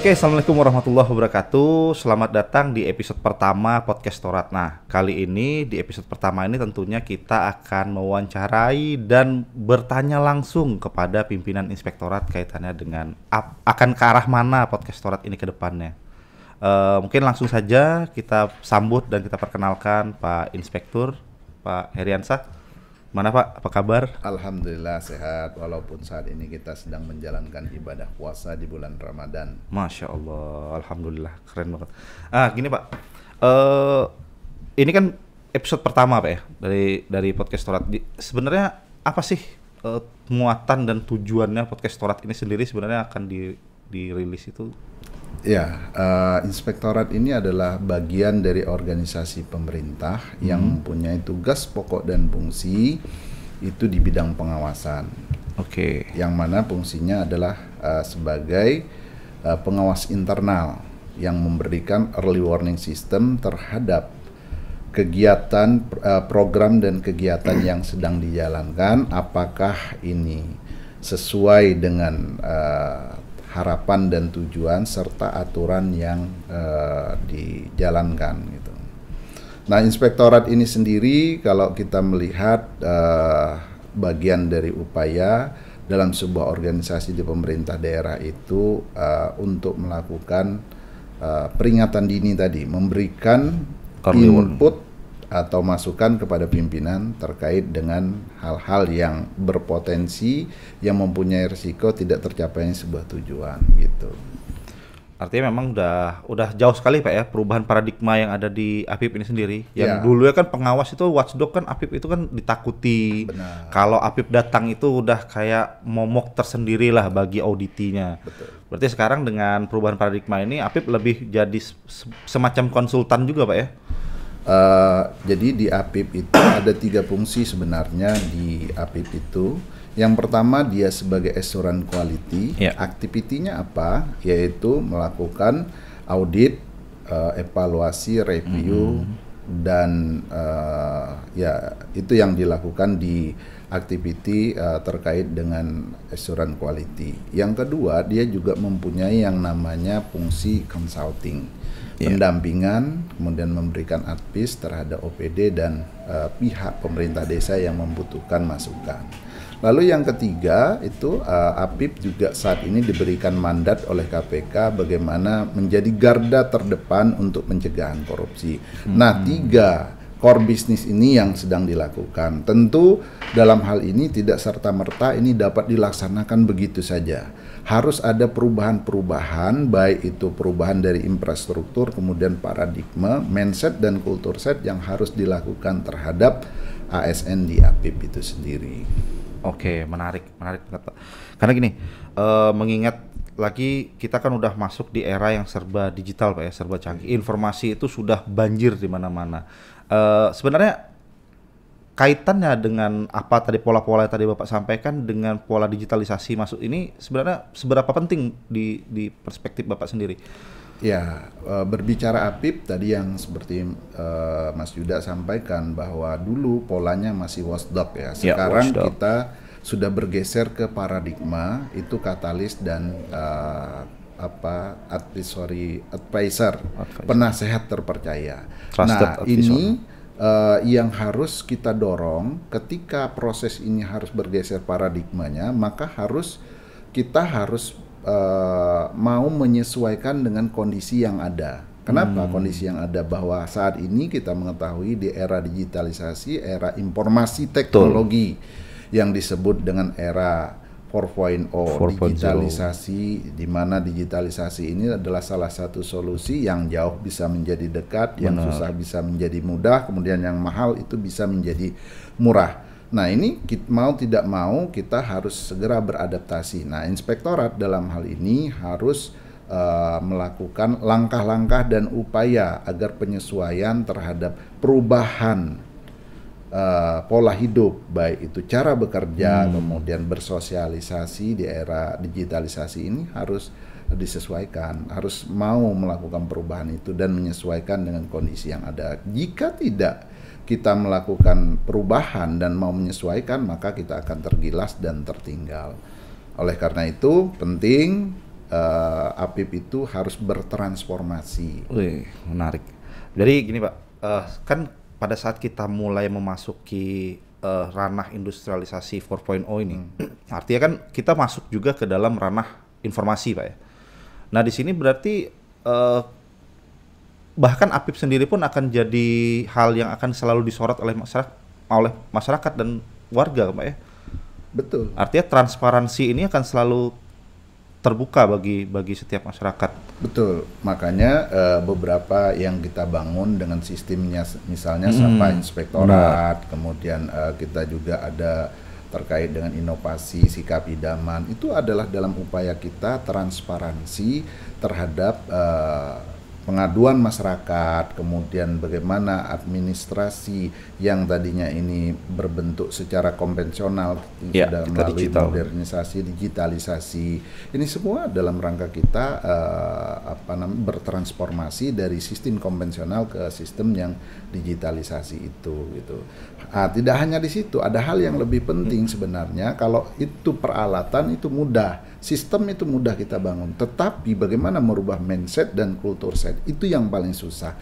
Oke, Assalamualaikum warahmatullahi wabarakatuh. Selamat datang di episode pertama Podcast Torat. Nah, kali ini di episode pertama ini tentunya kita akan mewawancarai dan bertanya langsung kepada pimpinan Inspektorat kaitannya dengan akan ke arah mana Podcast Torat ini ke depannya. Mungkin langsung saja kita sambut dan kita perkenalkan Pak Inspektur, Pak Heriansah. Mana Pak, apa kabar? Alhamdulillah sehat, walaupun saat ini kita sedang menjalankan ibadah puasa di bulan Ramadan. Masya Allah, Alhamdulillah, keren banget. Gini Pak, ini kan episode pertama Pak ya, dari Podcast Torat. Sebenarnya apa sih muatan dan tujuannya Podcast Torat ini sendiri sebenarnya akan dirilis itu? Ya, Inspektorat ini adalah bagian dari organisasi pemerintah yang mempunyai tugas pokok dan fungsi itu di bidang pengawasan. Oke. Yang mana fungsinya adalah sebagai pengawas internal yang memberikan early warning system terhadap kegiatan, program dan kegiatan yang sedang dijalankan, apakah ini sesuai dengan harapan dan tujuan serta aturan yang dijalankan gitu. Nah, Inspektorat ini sendiri kalau kita melihat bagian dari upaya dalam sebuah organisasi di pemerintah daerah itu untuk melakukan peringatan dini tadi, memberikan input atau masukan kepada pimpinan terkait dengan hal-hal yang berpotensi yang mempunyai risiko tidak tercapainya sebuah tujuan gitu. Artinya memang udah jauh sekali Pak ya perubahan paradigma yang ada di APIP ini sendiri. Yang Ya. dulu ya kan pengawas itu watchdog kan APIP itu kan ditakuti. Benar. Kalau APIP datang itu udah kayak momok tersendiri lah bagi auditinya. Betul. Berarti sekarang dengan perubahan paradigma ini APIP lebih jadi semacam konsultan juga Pak ya? Jadi di APIP itu ada 3 fungsi sebenarnya di APIP itu. Yang pertama dia sebagai assurance quality, aktivitinya apa? Yaitu melakukan audit, evaluasi, review, dan ya itu yang dilakukan di activity terkait dengan assurance quality. Yang kedua dia juga mempunyai yang namanya fungsi consulting. Pendampingan, kemudian memberikan advice terhadap OPD dan pihak pemerintah desa yang membutuhkan masukan. Lalu yang ketiga itu APIP juga saat ini diberikan mandat oleh KPK bagaimana menjadi garda terdepan untuk pencegahan korupsi. Nah, 3 core bisnis ini yang sedang dilakukan. Tentu dalam hal ini tidak serta-merta ini dapat dilaksanakan begitu saja. Harus ada perubahan-perubahan, baik itu perubahan dari infrastruktur, kemudian paradigma, mindset dan culture set yang harus dilakukan terhadap ASN di APIP itu sendiri. Oke, menarik banget Pak. Karena gini, mengingat lagi kita kan udah masuk di era yang serba digital Pak ya, serba canggih. Informasi itu sudah banjir di mana-mana. Sebenarnya kaitannya dengan apa tadi pola-pola yang tadi Bapak sampaikan dengan pola digitalisasi masuk ini sebenarnya seberapa penting di perspektif Bapak sendiri? Ya, berbicara APIP tadi yang seperti Mas Yuda sampaikan bahwa dulu polanya masih watchdog ya. Sekarang kita sudah bergeser ke paradigma itu katalis dan advisor, penasehat terpercaya. Trusted advisor. Ini yang harus kita dorong ketika proses ini harus bergeser paradigmanya, maka kita harus mau menyesuaikan dengan kondisi yang ada. Kenapa kondisi yang ada? Bahwa saat ini kita mengetahui di era digitalisasi, era informasi teknologi yang disebut dengan era 4.0, digitalisasi, di mana digitalisasi ini adalah salah satu solusi yang jauh bisa menjadi dekat, yang susah bisa menjadi mudah, kemudian yang mahal itu bisa menjadi murah. Nah, ini mau tidak mau kita harus segera beradaptasi. Nah, Inspektorat dalam hal ini harus melakukan langkah-langkah dan upaya agar penyesuaian terhadap perubahan pola hidup, baik itu cara bekerja, kemudian bersosialisasi di era digitalisasi ini harus disesuaikan, harus mau melakukan perubahan itu dan menyesuaikan dengan kondisi yang ada. Jika tidak kita melakukan perubahan dan mau menyesuaikan, maka kita akan tergilas dan tertinggal. Oleh karena itu penting APIP itu harus bertransformasi. Wih, menarik. Jadi gini Pak, kan pada saat kita mulai memasuki ranah industrialisasi 4.0 ini, artinya kan kita masuk juga ke dalam ranah informasi Pak ya. Nah di sini berarti bahkan APIP sendiri pun akan jadi hal yang akan selalu disorot oleh masyarakat dan warga Pak ya. Betul. Artinya transparansi ini akan selalu terbuka bagi setiap masyarakat. Betul. Makanya beberapa yang kita bangun dengan sistemnya, misalnya Sapa Inspektorat, kemudian kita juga ada terkait dengan inovasi sikap idaman, itu adalah dalam upaya kita transparansi terhadap pengaduan masyarakat, kemudian bagaimana administrasi yang tadinya ini berbentuk secara konvensional sudah melalui modernisasi, digitalisasi. Ini semua dalam rangka kita bertransformasi dari sistem konvensional ke sistem yang digitalisasi itu gitu. Tidak hanya di situ, ada hal yang lebih penting sebenarnya. Kalau itu peralatan itu mudah, sistem itu mudah kita bangun, tetapi bagaimana merubah mindset dan kultur set itu yang paling susah.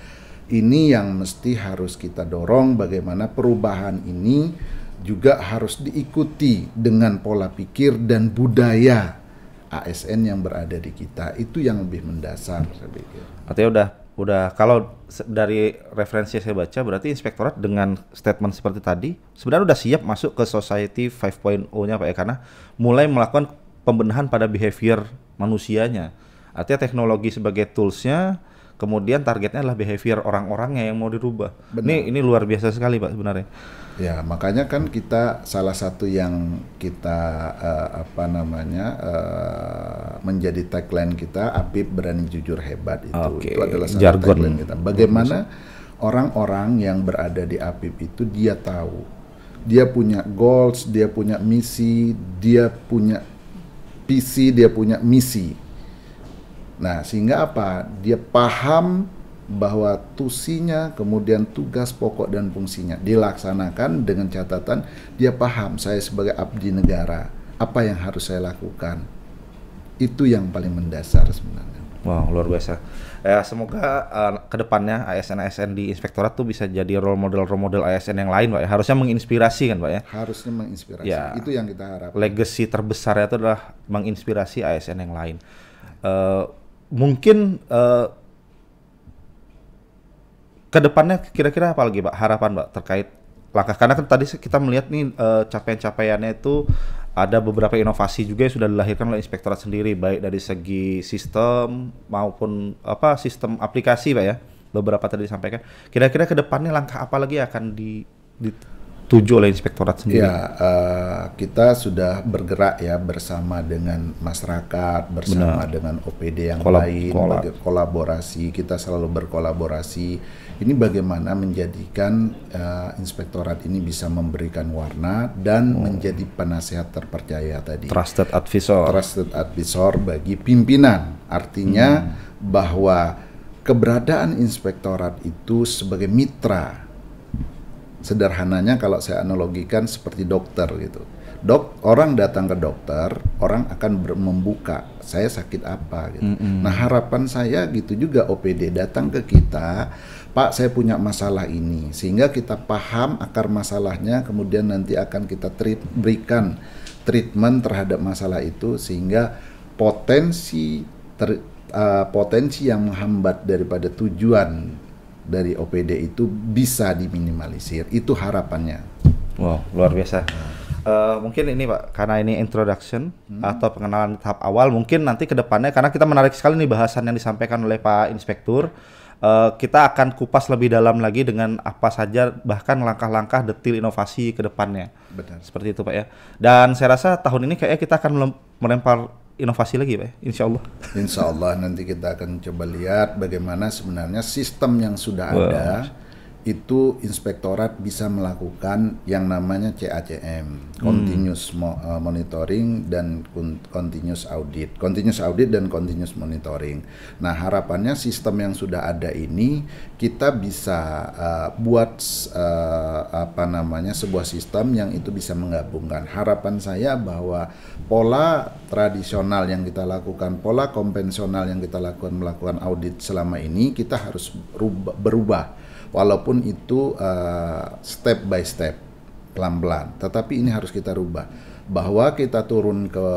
Ini yang mesti harus kita dorong, bagaimana perubahan ini juga harus diikuti dengan pola pikir dan budaya ASN yang berada di kita. Itu yang lebih mendasar saya pikir. Artinya udah kalau dari referensi yang saya baca berarti inspektorat dengan statement seperti tadi sebenarnya udah siap masuk ke society 5.0-nya Pak ya, karena mulai melakukan pembenahan pada behavior manusianya. Artinya teknologi sebagai toolsnya, kemudian targetnya adalah behavior orang-orangnya yang mau dirubah. Ini luar biasa sekali Pak sebenarnya. Ya, makanya kan kita salah satu yang kita menjadi tagline kita, APIP berani jujur hebat itu. Itu adalah satu tagline kita. Bagaimana orang-orang yang berada di APIP itu dia tahu, dia punya goals, dia punya misi, dia punya visi, dia punya misi. Nah, sehingga apa? Dia paham bahwa tusinya, kemudian tugas pokok dan fungsinya dilaksanakan dengan catatan dia paham, saya sebagai abdi negara, apa yang harus saya lakukan. Itu yang paling mendasar sebenarnya. Wow, luar biasa. Semoga kedepannya ASN-ASN di inspektorat tuh bisa jadi role model ASN yang lain Pak ya. Harusnya menginspirasi kan Pak ya? Harusnya menginspirasi, ya, itu yang kita harapkan. Legacy terbesarnya itu adalah menginspirasi ASN yang lain. Mungkin kedepannya kira-kira apa lagi Pak harapan Pak terkait langkah, karena kan tadi kita melihat nih capaian-capaiannya itu ada beberapa inovasi juga yang sudah dilahirkan oleh inspektorat sendiri, baik dari segi sistem maupun sistem aplikasi Pak ya, beberapa tadi disampaikan. Kira-kira kedepannya langkah apa lagi akan dituju oleh inspektorat sendiri? Ya, kita sudah bergerak ya bersama dengan masyarakat, bersama dengan OPD yang lain, kolaborasi, kita selalu berkolaborasi. Ini bagaimana menjadikan inspektorat ini bisa memberikan warna dan menjadi penasehat terpercaya tadi. Trusted advisor. Trusted advisor bagi pimpinan. Artinya bahwa keberadaan inspektorat itu sebagai mitra. Sederhananya kalau saya analogikan seperti dokter gitu. Orang datang ke dokter, orang akan membuka, saya sakit apa gitu. Nah, harapan saya gitu juga OPD datang ke kita, Pak, saya punya masalah ini, sehingga kita paham akar masalahnya, kemudian nanti akan kita berikan treatment terhadap masalah itu, sehingga potensi yang menghambat daripada tujuan dari OPD itu bisa diminimalisir. Itu harapannya. Wow, luar biasa. Mungkin ini Pak, karena ini introduction atau pengenalan tahap awal, mungkin nanti ke depannya, karena kita menarik sekali nih bahasan yang disampaikan oleh Pak Inspektur, kita akan kupas lebih dalam lagi dengan apa saja bahkan langkah-langkah detil inovasi ke depannya. Benar. Seperti itu Pak ya. Dan saya rasa tahun ini kayaknya kita akan melempar inovasi lagi Pak, insya Allah. Insya Allah nanti kita akan coba lihat bagaimana sebenarnya sistem yang sudah ada itu inspektorat bisa melakukan yang namanya CACM, continuous monitoring dan continuous audit dan continuous monitoring. Nah, harapannya sistem yang sudah ada ini kita bisa buat sebuah sistem yang itu bisa menggabungkan. Harapan saya bahwa pola tradisional yang kita lakukan, pola konvensional yang kita lakukan melakukan audit selama ini, kita harus berubah. Walaupun itu step by step, pelan-pelan. Tetapi ini harus kita rubah. Bahwa kita turun ke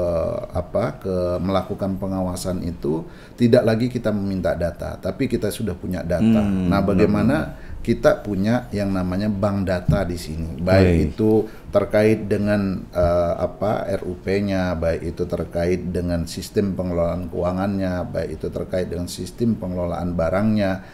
melakukan pengawasan itu tidak lagi kita meminta data, tapi kita sudah punya data. Nah, bagaimana kita punya yang namanya bank data di sini, baik itu terkait dengan RUP-nya, baik itu terkait dengan sistem pengelolaan keuangannya, baik itu terkait dengan sistem pengelolaan barangnya,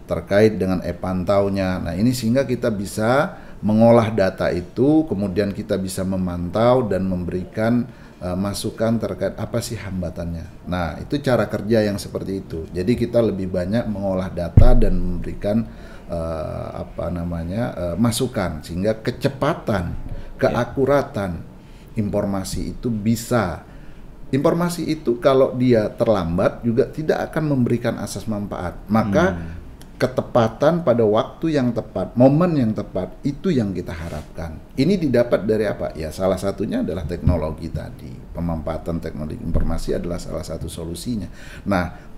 terkait dengan e-pantaunya. Nah, ini sehingga kita bisa mengolah data itu, kemudian kita bisa memantau dan memberikan masukan terkait apa sih hambatannya. Nah, itu cara kerja yang seperti itu. Jadi kita lebih banyak mengolah data dan memberikan masukan, sehingga kecepatan, keakuratan informasi itu bisa. Informasi itu kalau dia terlambat juga tidak akan memberikan asas manfaat. Maka ketepatan pada waktu yang tepat, momen yang tepat, itu yang kita harapkan. Ini didapat dari apa? Ya, salah satunya adalah teknologi tadi. Pemanfaatan teknologi informasi adalah salah satu solusinya. Nah,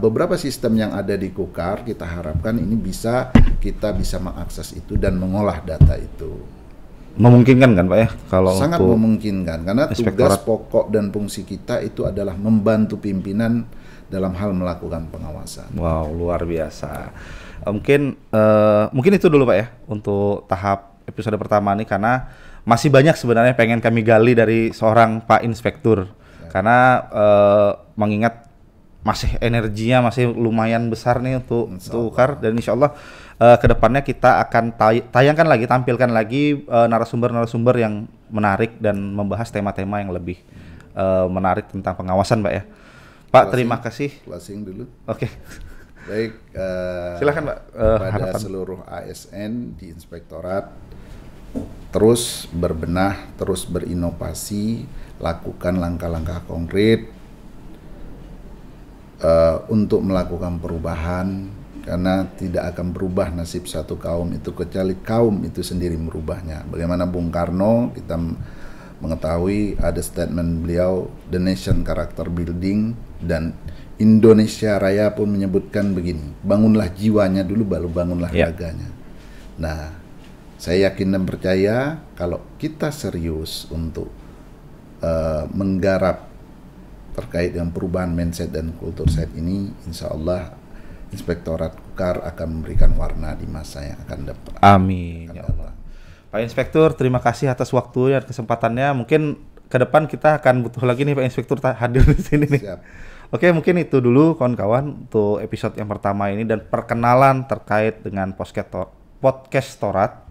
beberapa sistem yang ada di Kukar, kita harapkan ini kita bisa mengakses itu dan mengolah data itu. Memungkinkan kan Pak ya? Kalau sangat memungkinkan, karena tugas pokok dan fungsi kita itu adalah membantu pimpinan dalam hal melakukan pengawasan. Wow, luar biasa. Mungkin itu dulu Pak ya untuk tahap episode pertama nih, karena masih banyak sebenarnya pengen kami gali dari seorang Pak Inspektur. Ya. Karena mengingat masih energinya masih lumayan besar nih untuk Kukar, dan insya Allah kedepannya kita akan tampilkan lagi narasumber-narasumber yang menarik dan membahas tema-tema yang lebih menarik tentang pengawasan Pak ya. Pak, terima kasih. Closing dulu. Oke. Baik. Silakan Pak. Pada seluruh ASN di Inspektorat, terus berbenah, terus berinovasi, lakukan langkah-langkah konkret untuk melakukan perubahan, karena tidak akan berubah nasib satu kaum itu kecuali kaum itu sendiri merubahnya. Bagaimana Bung Karno, kita mengetahui ada statement beliau, the nation character building, dan Indonesia Raya pun menyebutkan begini, bangunlah jiwanya dulu baru bangunlah raganya. Nah, saya yakin dan percaya kalau kita serius untuk menggarap terkait dengan perubahan mindset dan kultur set ini, insya Allah Inspektorat Kukar akan memberikan warna di masa yang akan datang. Amin ya Allah. Pak Inspektur, terima kasih atas waktu dan kesempatannya. Mungkin ke depan kita akan butuh lagi nih Pak Inspektur hadir di sini nih. Siap. Oke, mungkin itu dulu kawan-kawan untuk episode yang pertama ini dan perkenalan terkait dengan podcast Torat.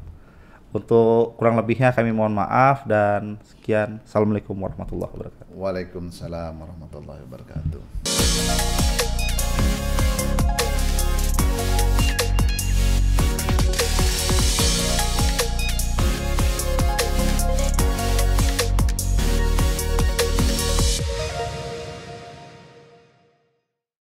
Untuk kurang lebihnya kami mohon maaf dan sekian. Assalamualaikum warahmatullahi wabarakatuh. Waalaikumsalam warahmatullahi wabarakatuh.